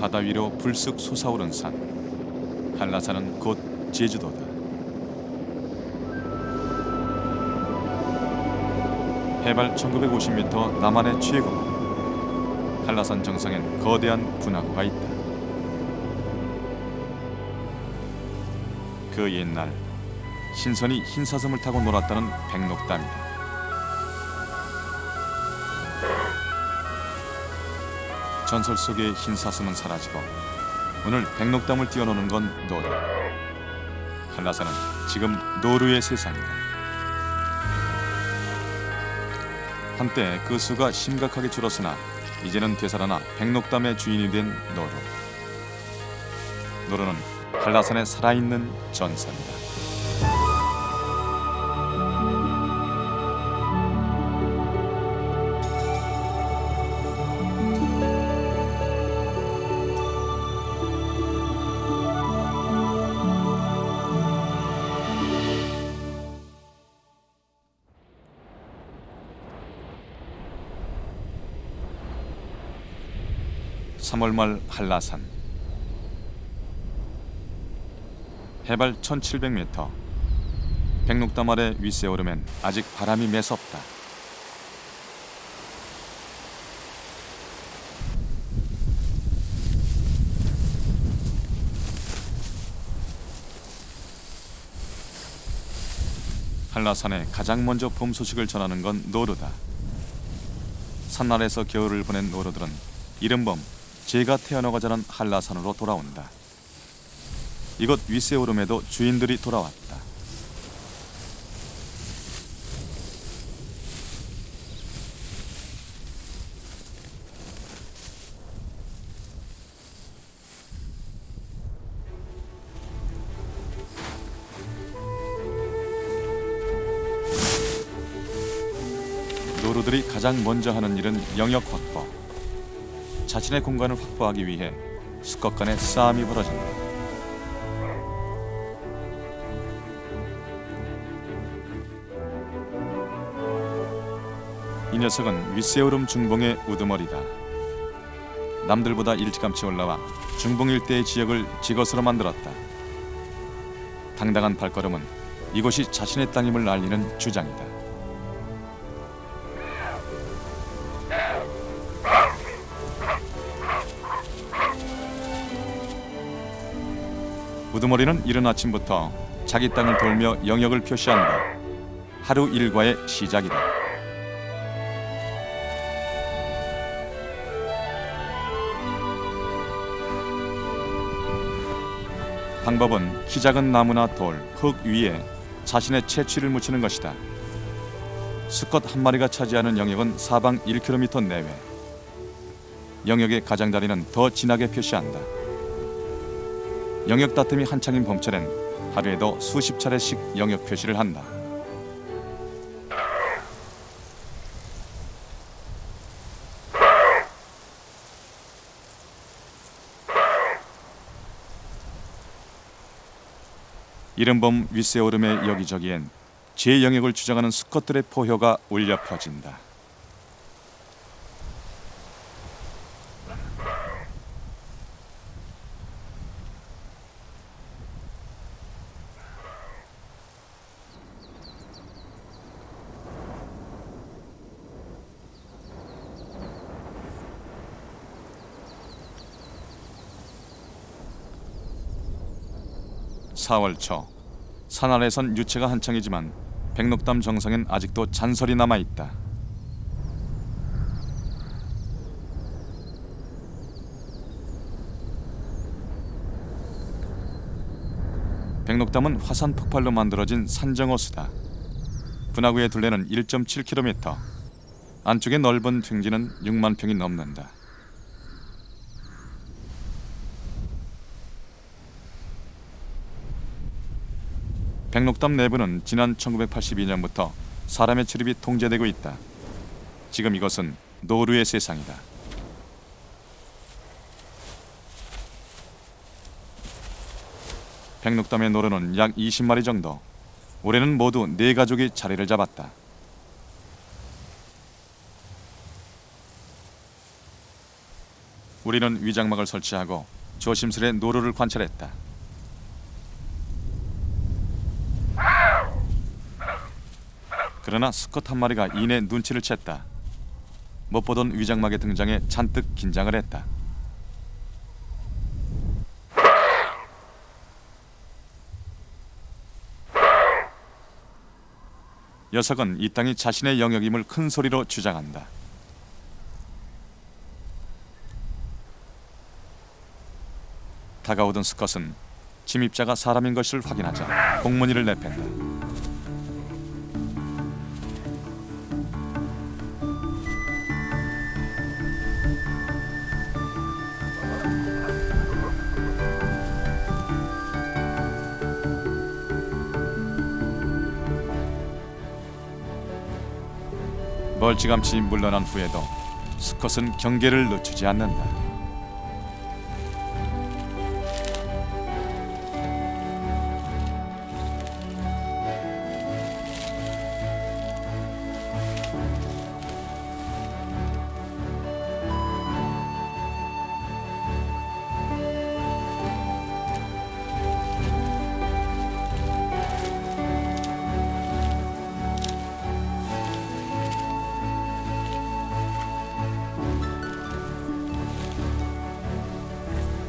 바다 위로 불쑥 솟아오른 산. 한라산은 곧 제주도다. 해발 1950m 남한의 최고봉. 한라산 정상엔 거대한 분화구가 있다. 그 옛날 신선이 흰사슴을 타고 놀았다는 백록담이다. 전설 속의 흰사슴은 사라지고 오늘 백록담을 뛰어노는 건 노루. 한라산은 지금 노루의 세상이다. 한때 그 수가 심각하게 줄었으나 이제는 되살아나 백록담의 주인이 된 노루. 노루는 한라산에 살아있는 전설이다. (3월) 말 한라산. 해발 1700m. 백록담 아래 윗세오름엔 아직 바람이 매섭다. 한라산에 가장 먼저 봄 소식을 전하는 건 노루다. 산나라에서 겨울을 보낸 노루들은 이른봄 제가 태어나고 자란 한라산으로 돌아온다. 이곳 윗세오름에도 주인들이 돌아왔다. 노루들이 가장 먼저 하는 일은 영역 확보. 자신의 공간을 확보하기 위해 수컷 간의 싸움이 벌어진다. 이 녀석은 윗세오름 중봉의 우두머리다. 남들보다 일찌감치 올라와 중봉 일대의 지역을 지것으로 만들었다. 당당한 발걸음은 이곳이 자신의 땅임을 알리는 주장이다. 우두머리는 이른 아침부터 자기 땅을 돌며 영역을 표시한다. 하루 일과의 시작이다. 방법은 키 작은 나무나 돌, 흙 위에 자신의 채취를 묻히는 것이다. 수컷 한 마리가 차지하는 영역은 사방 1km 내외. 영역의 가장자리는 더 진하게 표시한다. 영역 다툼이 한창인 봄철엔 하루에도 수십 차례씩 영역 표시를 한다. 이른 봄 윗세오름의 여기저기엔 제 영역을 주장하는 수컷들의 포효가 울려 퍼진다. (4월) 초 산 아래선 유채가 한창이지만 백록담 정상엔 아직도 잔설이 남아있다. 백록담은 화산 폭발로 만들어진 산정호수다. 분화구의 둘레는 1.7km, 안쪽의 넓은 둥지는 6만 평이 넘는다. 백록담 내부는 지난 1982년부터 사람의 출입이 통제되고 있다. 지금 이것은 노루의 세상이다. 백록담의 노루는 약 20마리 정도. 올해는 모두 4가족이 자리를 잡았다. 우리는 위장막을 설치하고 조심스레 노루를 관찰했다. 그러나 수컷 한 마리가 이내 눈치를 챘다. 못 보던 위장막의 등장에 잔뜩 긴장을 했다. 녀석은 이 땅이 자신의 영역임을 큰 소리로 주장한다. 다가오던 수컷은 침입자가 사람인 것을 확인하자 공문이를 내팬다. 멀찌감치 물러난 후에도 수컷은 경계를 늦추지 않는다.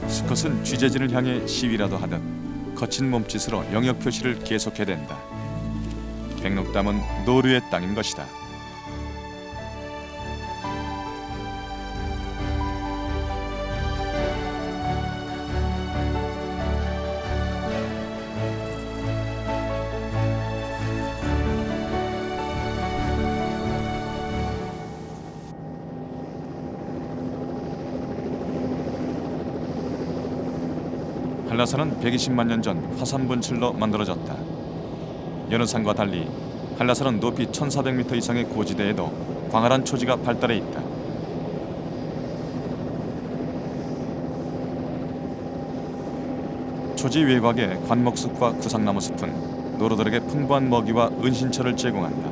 수컷은 취재진을 향해 시위라도 하듯 거친 몸짓으로 영역 표시를 계속해댄다. 백록담은 노루의 땅인 것이다. 한라산은 120만 년 전 화산 분출로 만들어졌다. 여느 산과 달리 한라산은 높이 1400m 이상의 고지대에도 광활한 초지가 발달해 있다. 초지 외곽의 관목숲과 구상나무 숲은 노루들에게 풍부한 먹이와 은신처를 제공한다.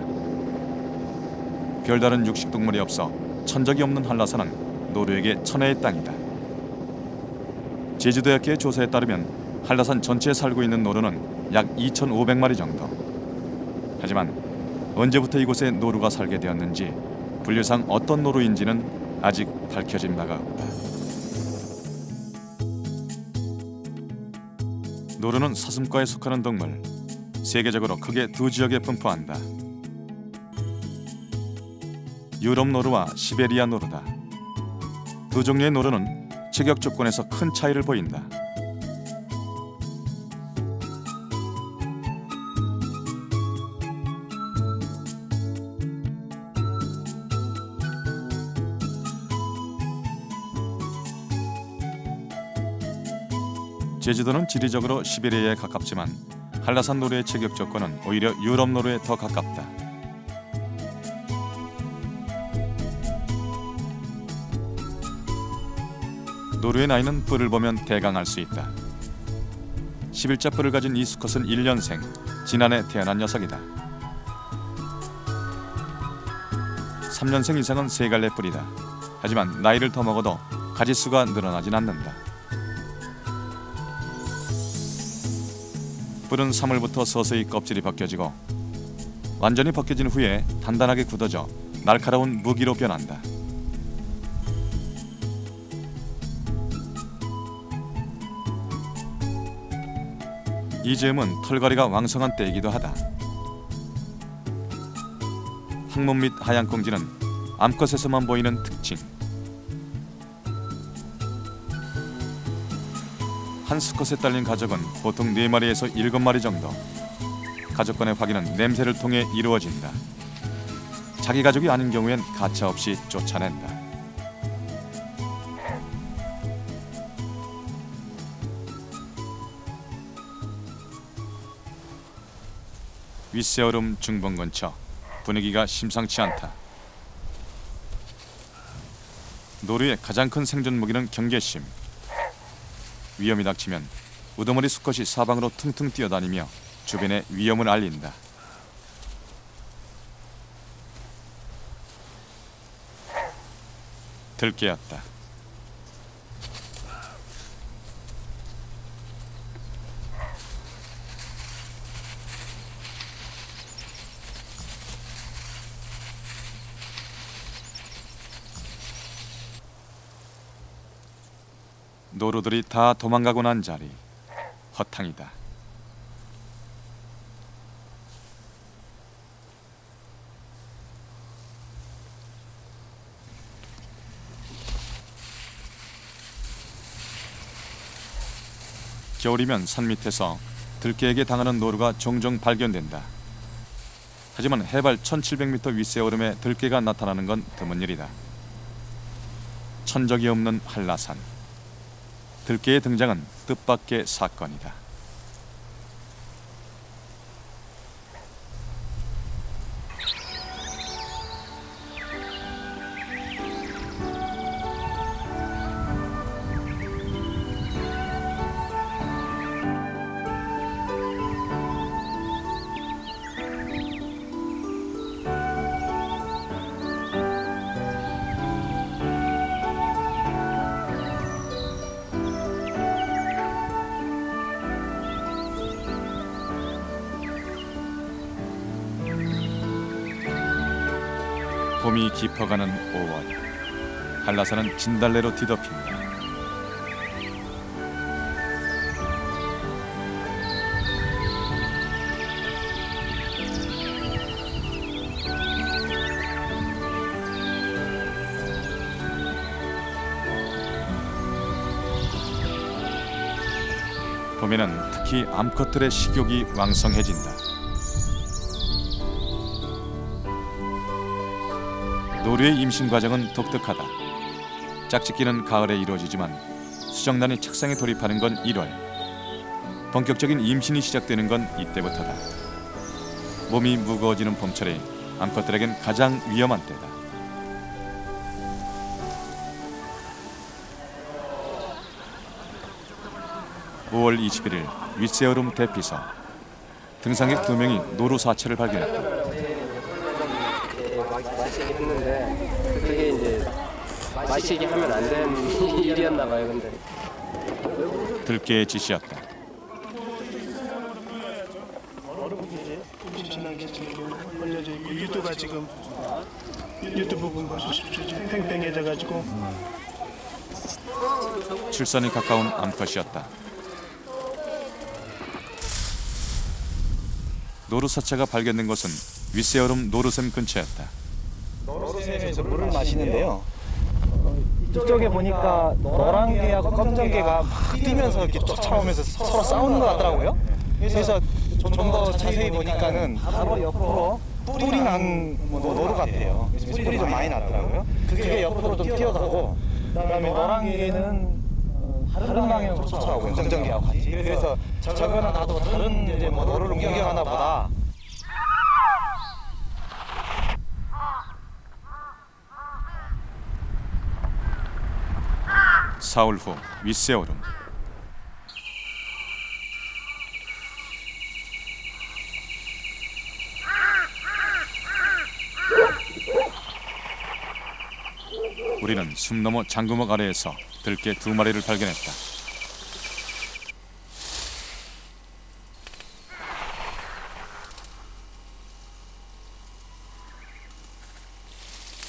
별다른 육식동물이 없어 천적이 없는 한라산은 노루에게 천혜의 땅이다. 제주도학계의 조사에 따르면 한라산 전체에 살고 있는 노루는 약 2,500마리 정도. 하지만 언제부터 이곳에 노루가 살게 되었는지 분류상 어떤 노루인지는 아직 밝혀진 바가 없다. 노루는 사슴과에 속하는 동물. 세계적으로 크게 두 지역에 분포한다. 유럽 노루와 시베리아 노루다. 두 종류의 노루는 체격 조건에서 큰 차이를 보인다. 제주도는 지리적으로 시베리아에 가깝지만 한라산 노루의 체격 조건은 오히려 유럽 노루에 더 가깝다. 노루의 나이는 뿔을 보면 대강 알 수 있다. 11자 뿔을 가진 이 수컷은 1년생, 지난해 태어난 녀석이다. 3년생 이상은 세 갈래 뿔이다. 하지만 나이를 더 먹어도 가지수가 늘어나진 않는다. 뿔은 3월부터 서서히 껍질이 벗겨지고 완전히 벗겨진 후에 단단하게 굳어져 날카로운 무기로 변한다. 이 즈음은 털갈이가 왕성한 때이기도 하다. 항문 및 하얀 꽁지는 암컷에서만 보이는 특징. 한 수컷에 딸린 가족은 보통 4마리에서 7마리 정도. 가족 간의 확인은 냄새를 통해 이루어진다. 자기 가족이 아닌 경우엔 가차없이 쫓아낸다. 윗세얼음 중봉 근처 분위기가 심상치 않다. 노루의 가장 큰 생존 무기는 경계심. 위험이 닥치면 우두머리 수컷이 사방으로 퉁퉁 뛰어다니며 주변에 위험을 알린다. 들깨였다. 노루들이 다 도망가고 난 자리, 허탕이다. 겨울이면 산 밑에서 들개에게 당하는 노루가 종종 발견된다. 하지만 해발 1700m 윗세 오름에 들개가 나타나는 건 드문 일이다. 천적이 없는 한라산. 들개의 등장은 뜻밖의 사건이다. 봄이 깊어가는 5월, 한라산은 진달래로 뒤덮인다. 봄에는 특히 암컷들의 식욕이 왕성해진다. 노루의 임신 과정은 독특하다. 짝짓기는 가을에 이루어지지만 수정란이 착상에 돌입하는 건 1월. 본격적인 임신이 시작되는 건 이때부터다. 몸이 무거워지는 봄철이 암컷들에겐 가장 위험한 때다. (5월 21일) 윗세오름 대피소. 등산객 2명이 노루 사체를 발견했다. 마시기 했는데 그게 이제 마시기 하면 안 되는 일이었나 봐요. 근데 들깨의 짓이었다. 임신한 게 지금 올려져 있고 유두가 지금 유두 부분 보십시오. 지금 팽팽해져가지고 출산이 가까운 암컷이었다. 노루 사체가 발견된 곳은 윗세오름 노루샘 근처였다. 노루샘에서 물을 마시는데요. 이쪽에 보니까 노란 개하고 검정 개가 막 뛰면서 이렇게 쫓아오면서 서로 싸우는 것 같더라고요. 그래서 좀 더 자세히 보니까는 바로 옆으로 뿔이 난 노루 같아요. 그래서 뿔이 좀 많이 났더라고요. 그게 옆으로 좀 뛰어가고, 그다음에 노란 개는 다른 방향으로 쫓아오고 검정 개하고 같이. 그래서 저거는 나도 다른 이제 뭐 노루를 공격하나 보다. 사흘 후 윗세오름. 우리는 숨 넘어 장구목 아래에서 들깨 2마리를 발견했다.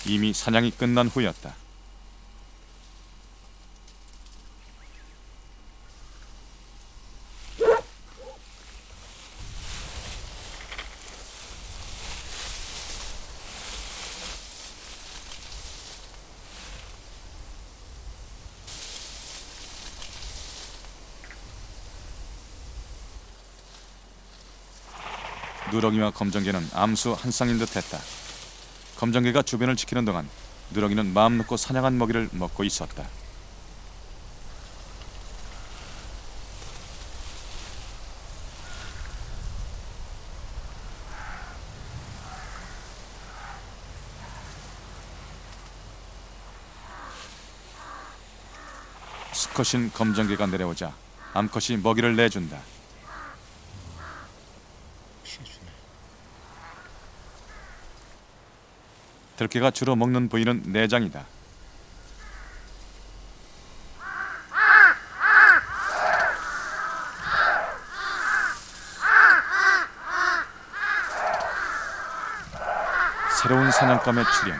이미 사냥이 끝난 후였다. 누렁이와 검정개는 암수 한 쌍인 듯했다. 검정개가 주변을 지키는 동안 누렁이는 마음 놓고 사냥한 먹이를 먹고 있었다. 수컷인 검정개가 내려오자 암컷이 먹이를 내준다. 들깨가 주로 먹는 부위는 내장이다. 새로운 사냥감의 출현.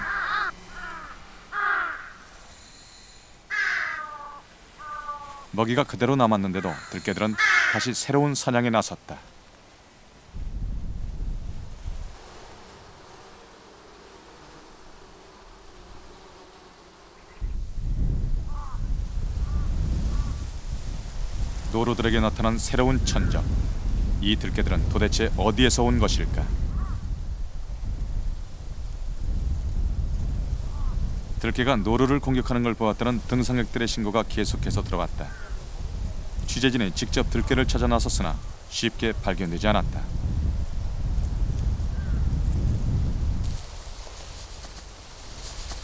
먹이가 그대로 남았는데도 들개들은 다시 새로운 사냥에 나섰다. 노루들에게 나타난 새로운 천적. 이 들개들은 도대체 어디에서 온 것일까? 들개가 노루를 공격하는 걸 보았다는 등산객들의 신고가 계속해서 들어왔다. 취재진이 직접 들개를 찾아 나섰으나 쉽게 발견되지 않았다.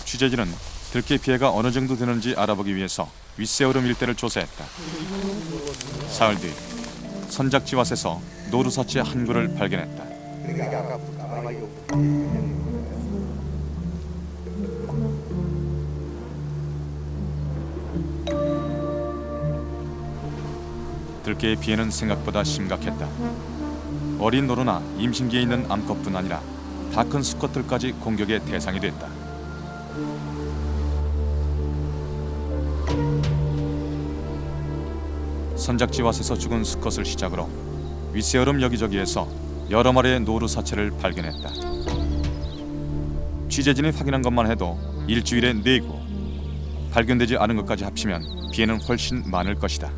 취재진은 들개 피해가 어느 정도 되는지 알아보기 위해서 윗세오름 일대를 조사했다. 사흘 뒤 선작지왓에서 노루사치 한 구를 발견했다. 들개의 피해는 생각보다 심각했다. 어린 노루나 임신기에 있는 암컷뿐 아니라 다 큰 수컷들까지 공격의 대상이 됐다. 선작지왓에서 죽은 수컷을 시작으로 윗세어름 여기저기에서 여러 마리의 노루 사체를 발견했다. 취재진이 확인한 것만 해도 일주일에 4구, 발견되지 않은 것까지 합치면 피해는 훨씬 많을 것이다.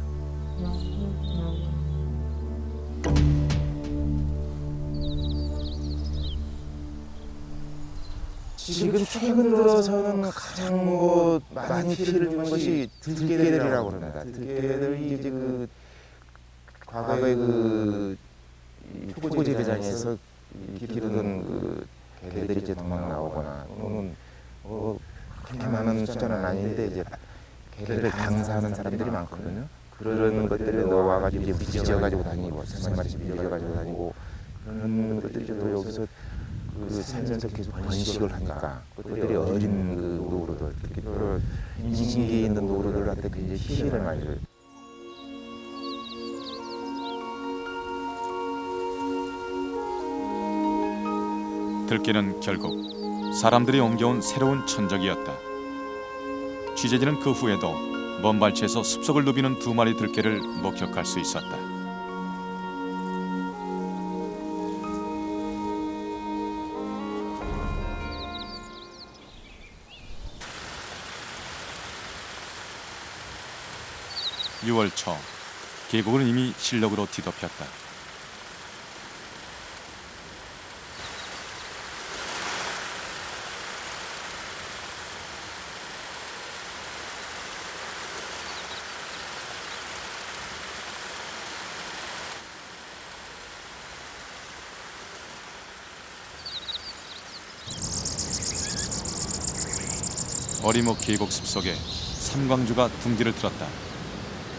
지금 최근 들어서는 가장 많이 피해를 주는 것이 들개들이라고 합니다. 들개들이 이제 과거에 표고지 대장에서 기르던 개들이 이제 도망 나오거나 또는 그렇게 많은 숫자는 아닌데 이제 개들을 장사하는 사람들이 많거든요. 그런 것들을 넣어와가지고 이제 빚어가지고 다니고 3마리씩 빚어가지고 다니고 그런 것들이 또 여기서 살면서 계속 번식을 하니까 그들이 어린 노루들, 특히 또 임신기에 있는 노루들한테 굉장히 피해를 많이 줘요. 들개는 결국 사람들이 옮겨온 새로운 천적이었다. 취재진은 그 후에도 먼 발치에서 숲속을 누비는 2마리 들개를 목격할 수 있었다. (6월) 초 계곡은 이미 실록으로 뒤덮였다. 어리목 계곡 숲속에 삼광주가 둥지를 틀었다.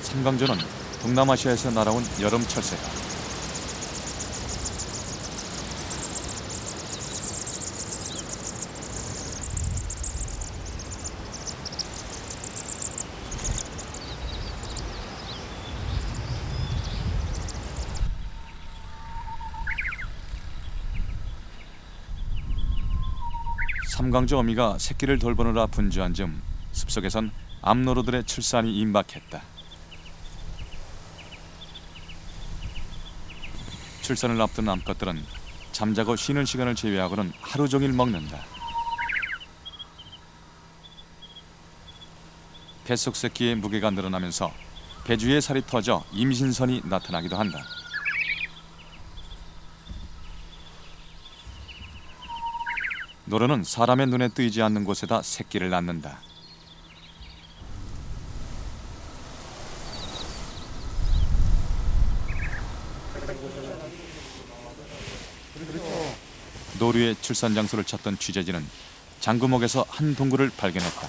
삼광주는 동남아시아에서 날아온 여름 철새다. 삼광주 어미가 새끼를 돌보느라 분주한 즈음 숲속에선 암노루들의 출산이 임박했다. 출산을 앞둔 암컷들은 잠자고 쉬는 시간을 제외하고는 하루 종일 먹는다. 뱃속 새끼의 무게가 늘어나면서 배주의 살이 터져 임신선이 나타나기도 한다. 노루는 사람의 눈에 띄지 않는 곳에다 새끼를 낳는다. 노루의 출산 장소를 찾던 취재진은 장구목에서 한 동굴을 발견했다.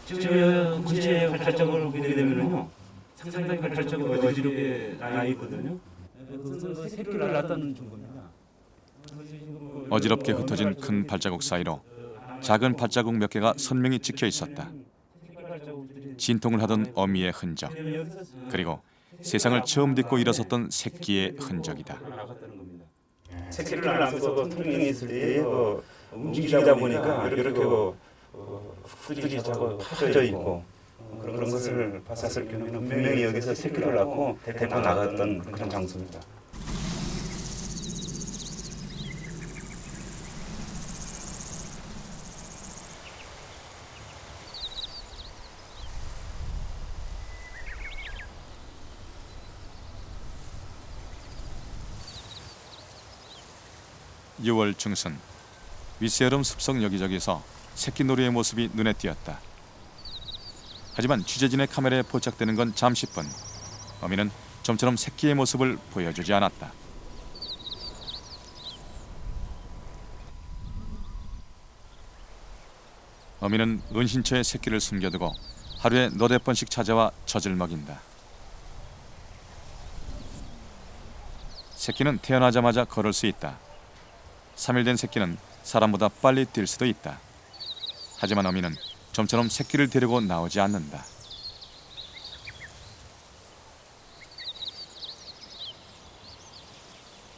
저 구체 발달적으로 보게 되면요, 상당히 발달적으로 어지럽게 나 있거든요. 그래서 새끼를 낳았다는 증거입니다. 어지럽게 흩어진 큰 발자국 사이로 작은 발자국 몇 개가 선명히 찍혀 있었다. 진통을 하던 어미의 흔적, 그리고 세상을 처음 딛고 일어섰던 새끼의 흔적이다. 새끼를 안고서 통영에 있을 때 움직이다 보니까 이렇게 흙들이 자꾸 파져 있고 그런 것을 봤을 경우는 분명히 여기서 새끼를 낳고 데리고 나갔던 그런 장소입니다. (6월) 중순 윗세름 숲속 여기저기서 새끼놀이의 모습이 눈에 띄었다. 하지만 취재진의 카메라에 포착되는 건 잠시뿐. 어미는 좀처럼 새끼의 모습을 보여주지 않았다. 어미는 은신처에 새끼를 숨겨두고 하루에 너댓 번씩 찾아와 젖을 먹인다. 새끼는 태어나자마자 걸을 수 있다. 3일 된 새끼는 사람보다 빨리 뛸 수도 있다. 하지만 어미는 좀처럼 새끼를 데리고 나오지 않는다.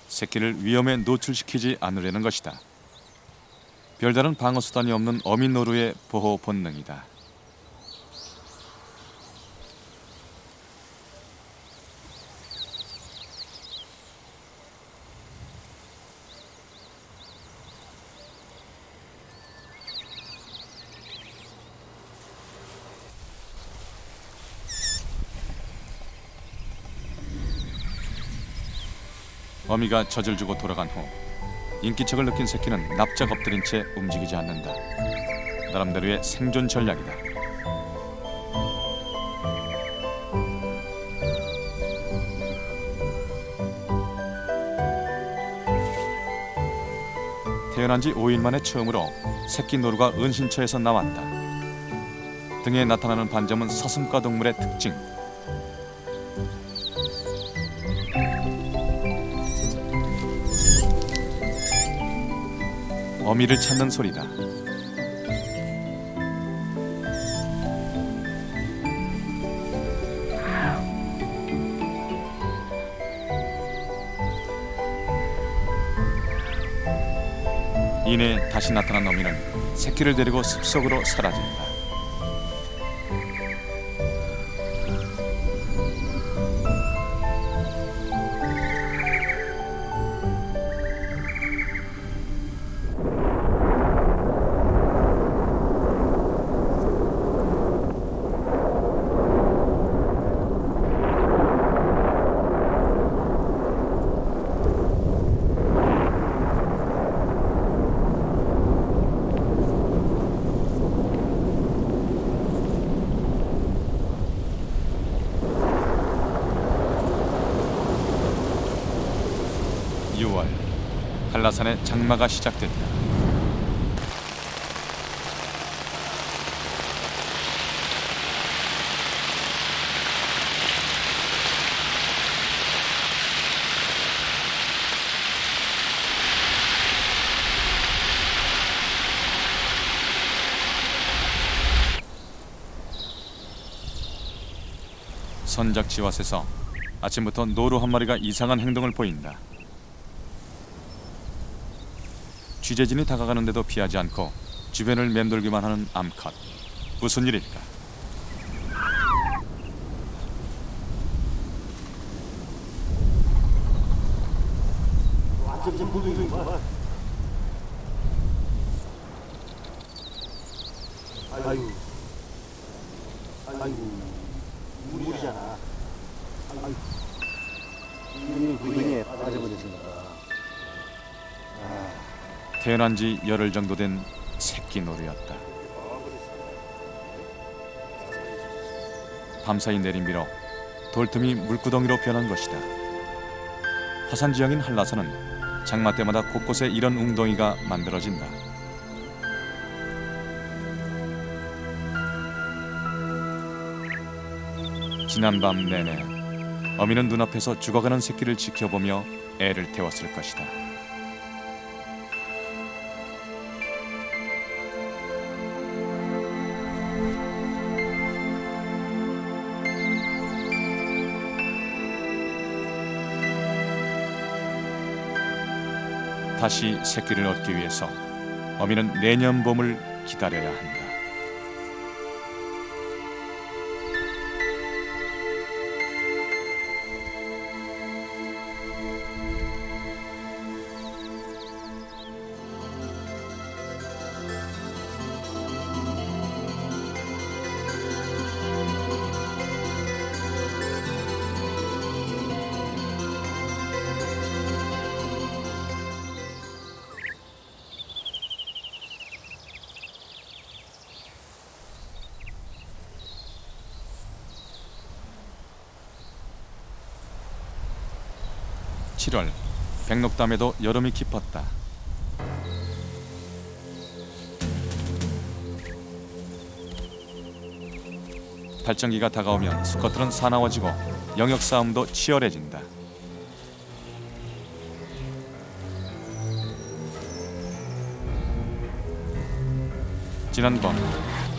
새끼를 위험에 노출시키지 않으려는 것이다. 별다른 방어 수단이 없는 어미 노루의 보호 본능이다. 어미가 젖을 주고 돌아간 후 인기척을 느낀 새끼는 납작 엎드린 채 움직이지 않는다. 나름대로의 생존 전략이다. 태어난 지 5일 만에 처음으로 새끼 노루가 은신처에서 나왔다. 등에 나타나는 반점은 사슴과 동물의 특징. 어미를 찾는 소리다. 이내 다시 나타난 어미는 새끼를 데리고 숲속으로 사라진다. 한라산의 장마가 시작됐다. 선작지왓에서 아침부터 노루 한 마리가 이상한 행동을 보인다. 취재진이 다가가는데도 피하지 않고 주변을 맴돌기만 하는 암컷. 무슨 일일까? 물이잖아. 눈이 빠져버렸으니까. 태어난 지 열흘 정도 된 새끼 노루였다. 밤사이 내린 비로 돌틈이 물구덩이로 변한 것이다. 화산 지형인 한라산은 장마 때마다 곳곳에 이런 웅덩이가 만들어진다. 지난밤 내내 어미는 눈앞에서 죽어가는 새끼를 지켜보며 애를 태웠을 것이다. 다시 새끼를 얻기 위해서 어미는 내년 봄을 기다려야 한다. (7월) 백록담에도 여름이 깊었다. 발정기가 다가오면 수컷들은 사나워지고 영역 싸움도 치열해진다. 지난 밤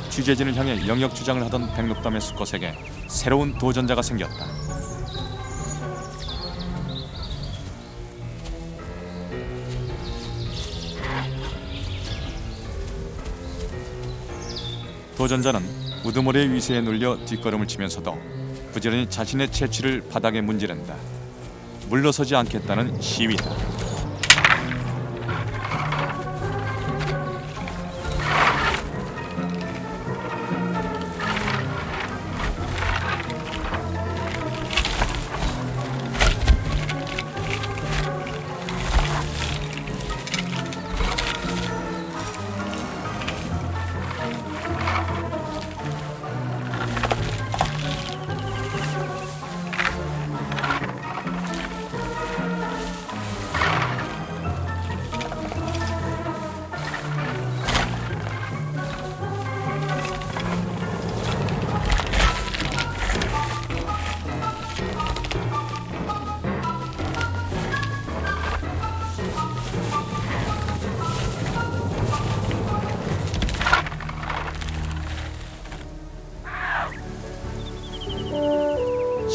취재진을 향해 영역 주장을 하던 백록담의 수컷에게 새로운 도전자가 생겼다. 도전자는 우두머리의 위세에 눌려 뒷걸음을 치면서도 부지런히 자신의 채취를 바닥에 문지른다. 물러서지 않겠다는 시위다.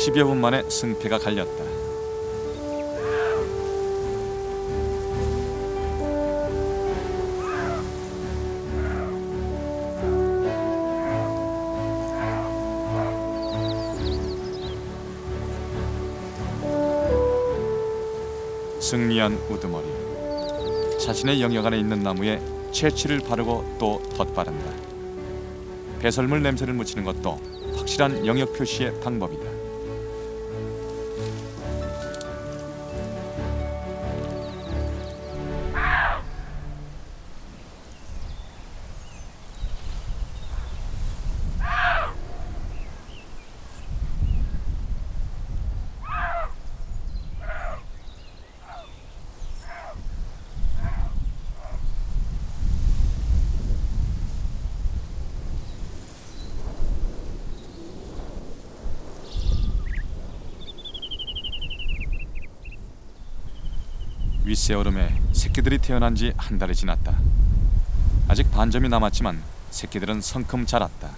(10여 분) 만에 승패가 갈렸다. 승리한 우두머리. 자신의 영역 안에 있는 나무에 채취를 바르고 또 덧바른다. 배설물 냄새를 묻히는 것도 확실한 영역 표시의 방법이다. 윗새얼음에 새끼들이 태어난 지 한 달이 지났다. 아직 반점이 남았지만 새끼들은 성큼 자랐다.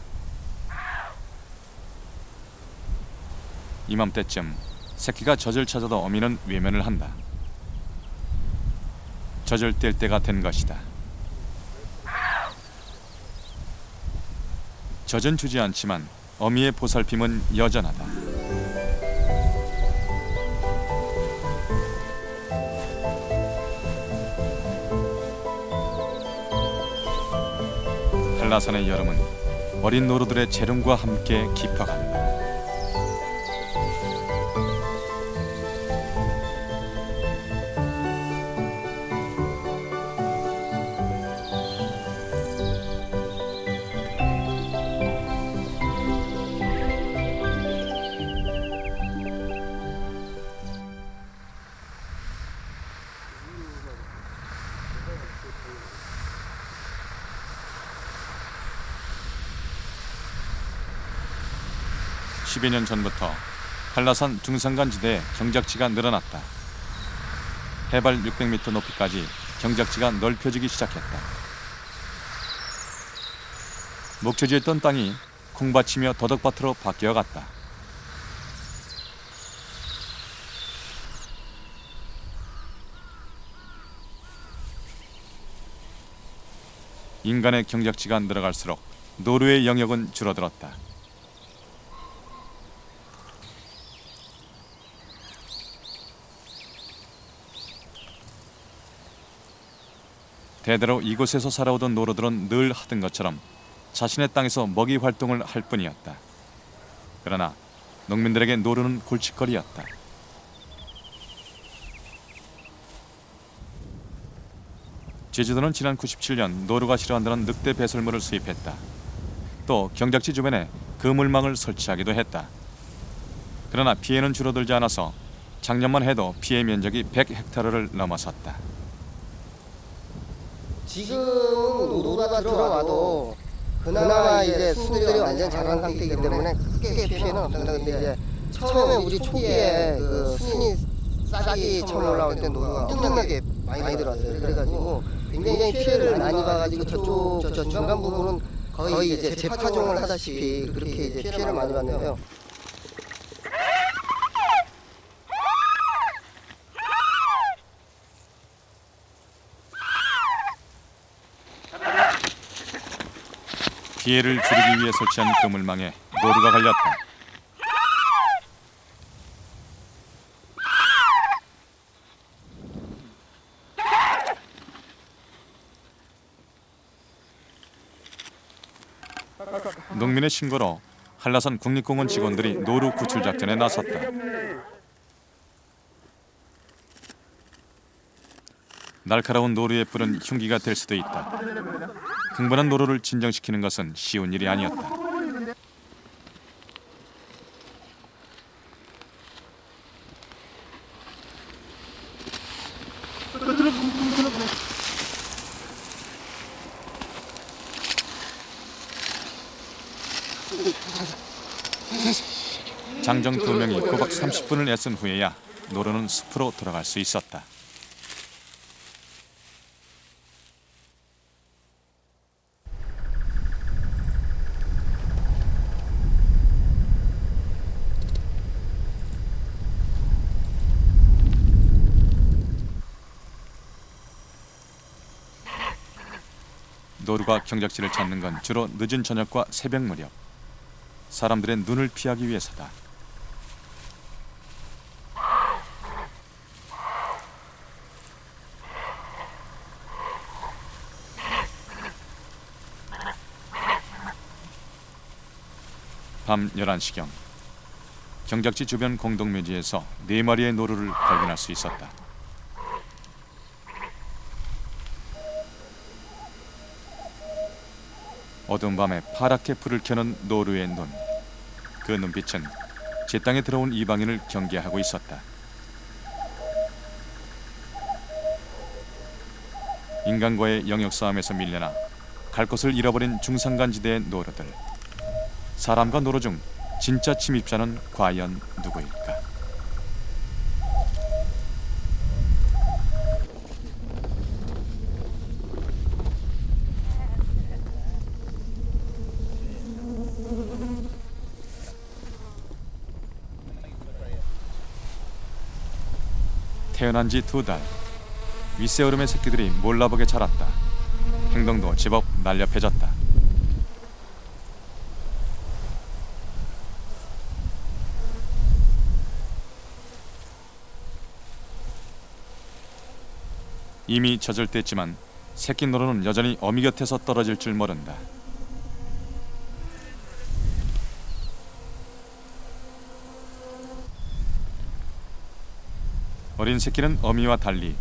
이맘때쯤 새끼가 젖을 찾아도 어미는 외면을 한다. 젖을 뗄 때가 된 것이다. 젖은 주지 않지만 어미의 보살핌은 여전하다. 한라산의 여름은 어린 노루들의 재롱과 함께 깊어간다. (10여 년) 전부터 한라산 중산간 지대에 경작지가 늘어났다. 해발 600m 높이까지 경작지가 넓혀지기 시작했다. 목초지였던 땅이 콩밭이며 더덕밭으로 바뀌어갔다. 인간의 경작지가 늘어갈수록 노루의 영역은 줄어들었다. 대대로 이곳에서 살아오던 노루들은 늘 하던 것처럼 자신의 땅에서 먹이 활동을 할 뿐이었다. 그러나 농민들에게 노루는 골칫거리였다. 제주도는 지난 97년 노루가 싫어한다는 늑대 배설물을 수입했다. 또 경작지 주변에 그물망을 설치하기도 했다. 그러나 피해는 줄어들지 않아서 작년만 해도 피해 면적이 100헥타르를 넘어섰다. 지금 노루가 들어와도 그나마 이제 순들이 완전 자란 상태이기 때문에 크게 피해는 없습니다. 근데 이제 처음에 우리 초기에 그 순이 싹이 처음 올라올 때 노루가 엄청나게 많이 들어왔어요. 그래가지고 굉장히 피해를 많이 봐가지고 저 중간 부분은 거의 이제 재파종을 하다시피 그렇게 이제 피해를 많이 봤는데요. 피해를 줄이기 위해 설치한 그물망에 노루가 걸렸다. 농민의 신고로 한라산 국립공원 직원들이 노루 구출 작전에 나섰다. 날카로운 노루의 뿔은 흉기가 될 수도 있다. 흥분한 노루를 진정시키는 것은 쉬운 일이 아니었다. 장정 2명이 꼬박 30분을 애쓴 후에야 노루는 숲으로 돌아갈 수 있었다. 노루가 경작지를 찾는 건 주로 늦은 저녁과 새벽 무렵. 사람들의 눈을 피하기 위해서다. 밤 11시경 경작지 주변 공동묘지에서 4마리의 노루를 발견할 수 있었다. 어두운 밤에 파랗게 불을 켜는 노루의 눈. 그 눈빛은 제 땅에 들어온 이방인을 경계하고 있었다. 인간과의 영역 싸움에서 밀려나 갈 곳을 잃어버린 중산간지대의 노루들. 사람과 노루 중 진짜 침입자는 과연 누구일까? 태어난 지 2달. 윗새어름의 새끼들이 몰라보게 자랐다. 행동도 제법 날렵해졌다. 이미 젖을댔지만 새끼 노루는 여전히 어미 곁에서 떨어질 줄 모른다. 어린 새끼는 어미와 달리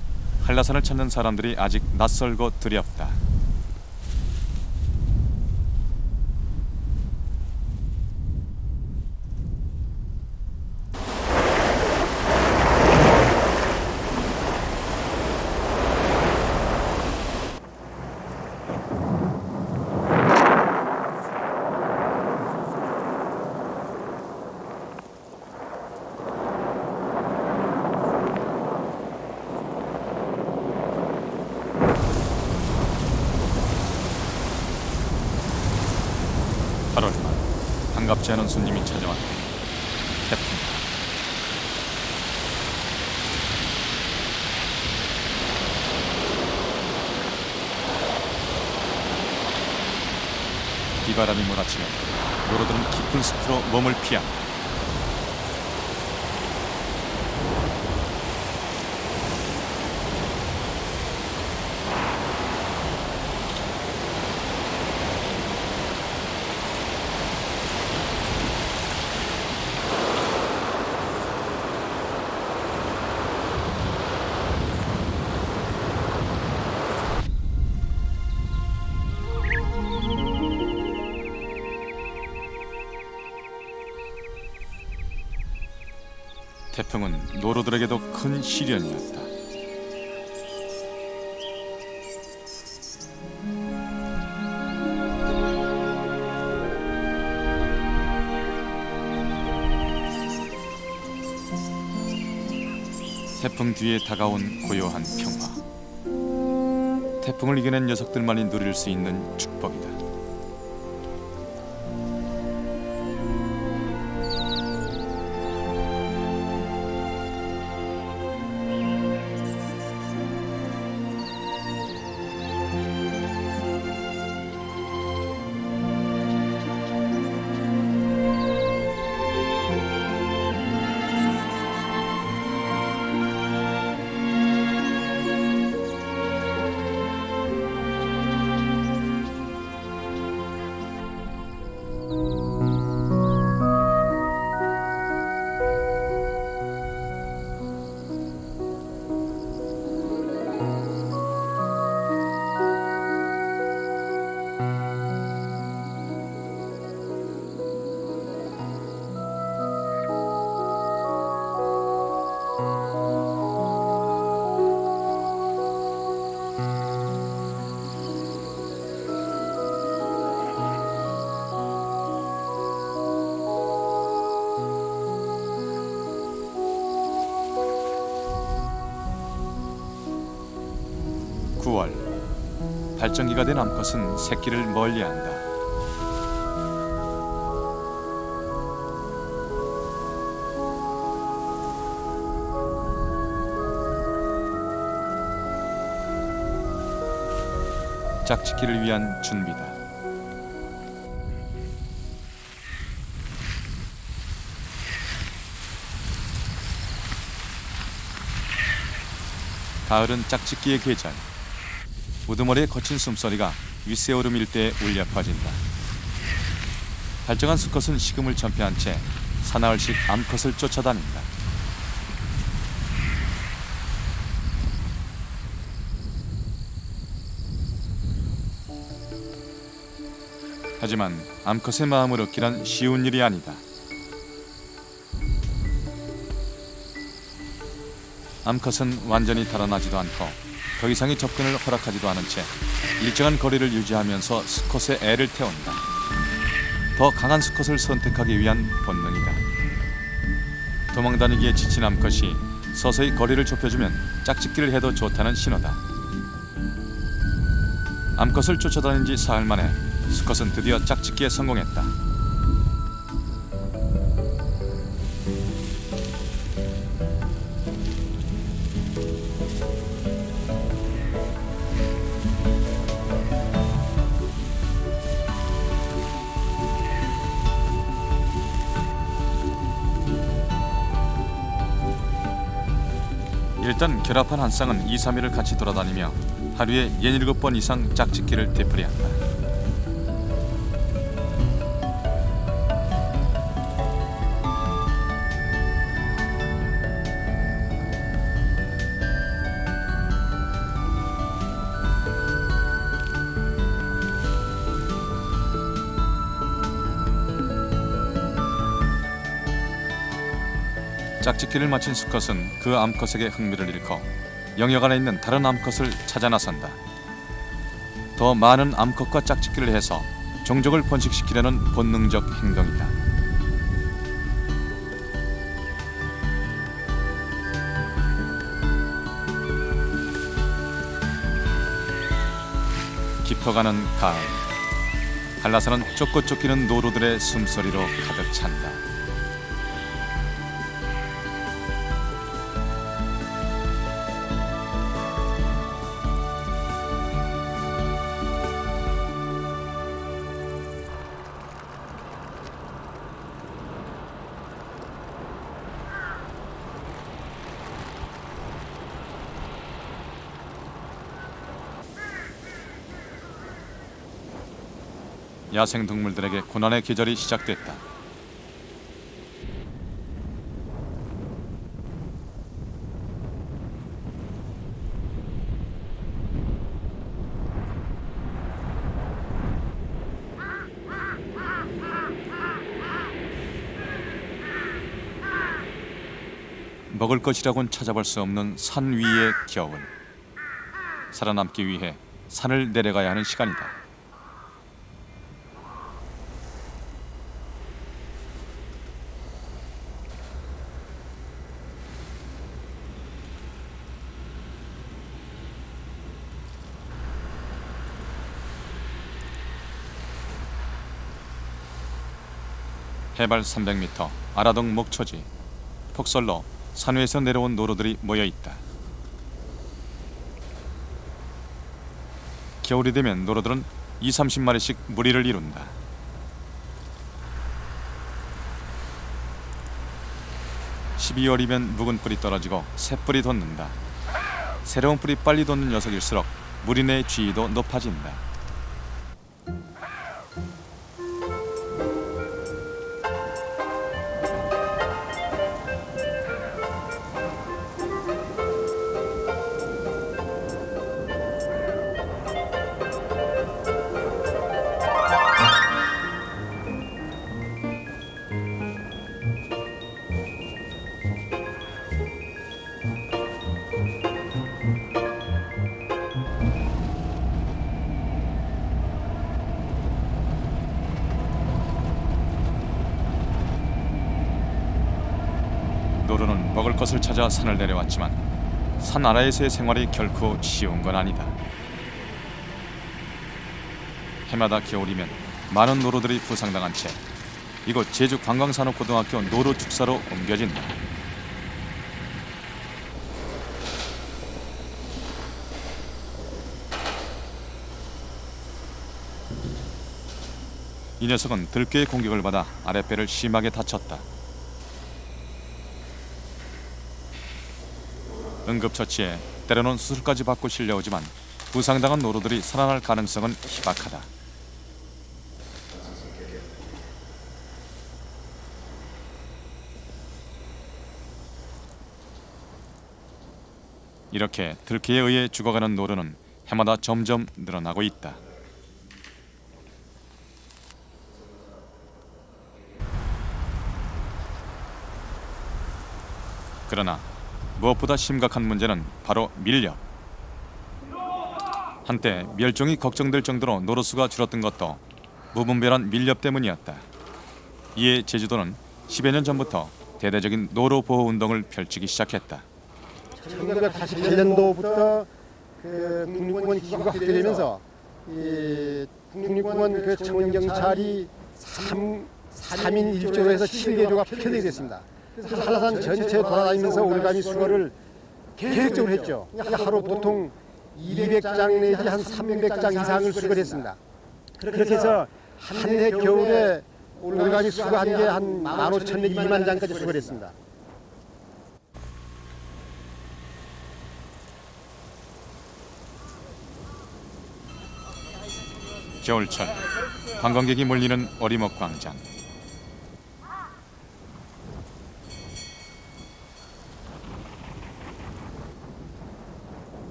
한라산을 찾는 사람들이 아직 낯설고 두렵다. 반갑지 않은 손님이 찾아왔다. 태풍. 비바람이 몰아치며 노루들은 깊은 숲으로 몸을 피한다. 태풍은 노루들에게도 큰 시련이었다. 태풍 뒤에 다가온 고요한 평화. 태풍을 이겨낸 녀석들만이 누릴 수 있는 축복이다. 발정기가 된 암컷은 새끼를 멀리한다. 짝짓기를 위한 준비다. 가을은 짝짓기의 계절. 우두머리의 거친 숨소리가 윗세오름 일대에 울려 퍼진다. 발정한 수컷은 식음을 전폐한 채 사나흘씩 암컷을 쫓아다닌다. 하지만 암컷의 마음을 얻기란 쉬운 일이 아니다. 암컷은 완전히 달아나지도 않고 더 이상의 접근을 허락하지도 않은 채 일정한 거리를 유지하면서 수컷의 애를 태운다. 더 강한 수컷을 선택하기 위한 본능이다. 도망다니기에 지친 암컷이 서서히 거리를 좁혀주면 짝짓기를 해도 좋다는 신호다. 암컷을 쫓아다닌 지 사흘 만에 수컷은 드디어 짝짓기에 성공했다. 일단 결합한 한 쌍은 2, 3일을 같이 돌아다니며 하루에 67번 이상 짝짓기를 되풀이한다. 짝짓기를 마친 수컷은 그 암컷에게 흥미를 잃고 영역 안에 있는 다른 암컷을 찾아 나선다. 더 많은 암컷과 짝짓기를 해서 종족을 번식시키려는 본능적 행동이다. 깊어가는 가을. 한라산은 쫓고 쫓기는 노루들의 숨소리로 가득 찬다. 야생 동물들에게 고난의 계절이 시작됐다. 먹을 것이라고는 찾아볼 수 없는 산 위의 겨울. 살아남기 위해 산을 내려가야 하는 시간이다. 해발 300m 아라동 목초지. 폭설로 산 위에서 내려온 노루들이 모여 있다. 겨울이 되면 노루들은 20-30마리씩 무리를 이룬다. (12월이면) 묵은 뿔이 떨어지고 새 뿔이 돋는다. 새로운 뿔이 빨리 돋는 녀석일수록 무리 내 지위도 높아진다. 노루는 먹을 것을 찾아 산을 내려왔지만 산 아래에서의 생활이 결코 쉬운 건 아니다. 해마다 겨울이면 많은 노루들이 부상당한 채 이곳 제주 관광산업고등학교 노루 축사로 옮겨진다. 이 녀석은 들깨의 공격을 받아 아랫배를 심하게 다쳤다. 응급처치에 때로는 수술까지 받고 실려오지만 부상당한 노루들이 살아날 가능성은 희박하다. 이렇게 들깨에 의해 죽어가는 노루는 해마다 점점 늘어나고 있다. 그러나 무엇보다 심각한 문제는 바로 밀렵. 한때 멸종이 걱정될 정도로 노루수가 줄었던 것도 무분별한 밀렵 때문이었다. 이에 제주도는 10여 년 전부터 대대적인 노루 보호 운동을 펼치기 시작했다. 1988년도부터 그 국립공원 기구가 확대되면서 이 국립공원 그 청원 경찰이 3인 1조로 해서 7개조가 편성이 됐습니다. 그래서 한라산 전체 돌아다니면서 올가미 수거를 계획적으로 했죠. 하루 보통 200장 내지 한 300장 이상을 수거를 했습니다. 그렇게 해서 한 해 겨울에 올가미 수거한 게 한 15,000 내지 2만 장까지 수거를 했습니다. 겨울철 관광객이 몰리는 어리목 광장.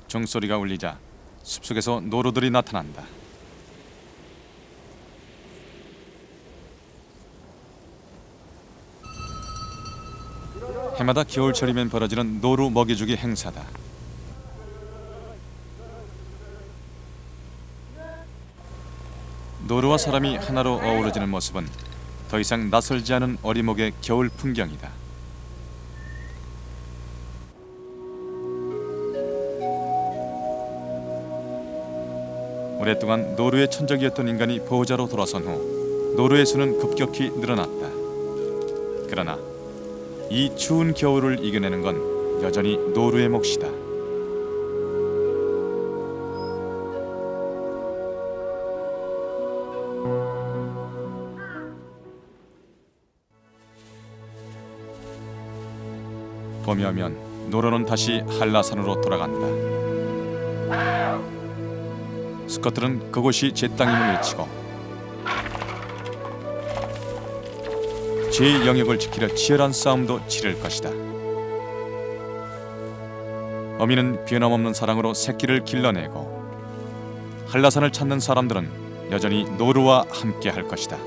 종소리가 울리자 숲속에서 노루들이 나타난다. 해마다 겨울철이면 벌어지는 노루 먹이주기 행사다. 노루와 사람이 하나로 어우러지는 모습은 더 이상 낯설지 않은 어리목의 겨울 풍경이다. 오랫동안 노루의 천적이었던 인간이 보호자로 돌아선 후 노루의 수는 급격히 늘어났다. 그러나 이 추운 겨울을 이겨내는 건 여전히 노루의 몫이다. 봄이 오면 노루는 다시 한라산으로 돌아간다. 스컷들은 그곳이 제 땅임을 외치고 제 영역을 지키려 치열한 싸움도 치를 것이다. 어미는 변함없는 사랑으로 새끼를 길러내고 한라산을 찾는 사람들은 여전히 노루와 함께 할 것이다.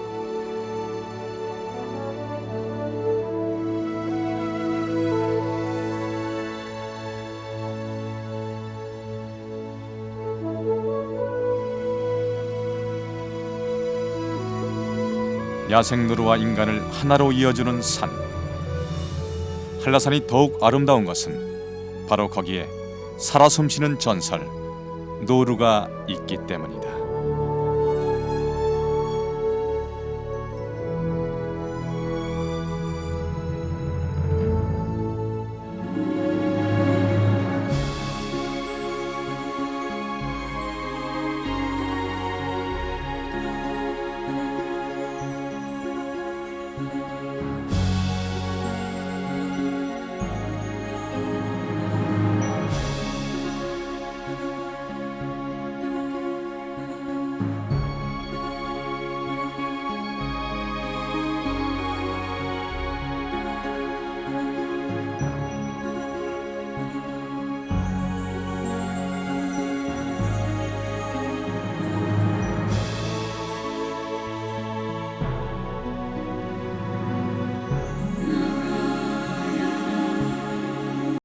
야생 노루와 인간을 하나로 이어주는 산. 한라산이 더욱 아름다운 것은 바로 거기에 살아 숨쉬는 전설 노루가 있기 때문이다.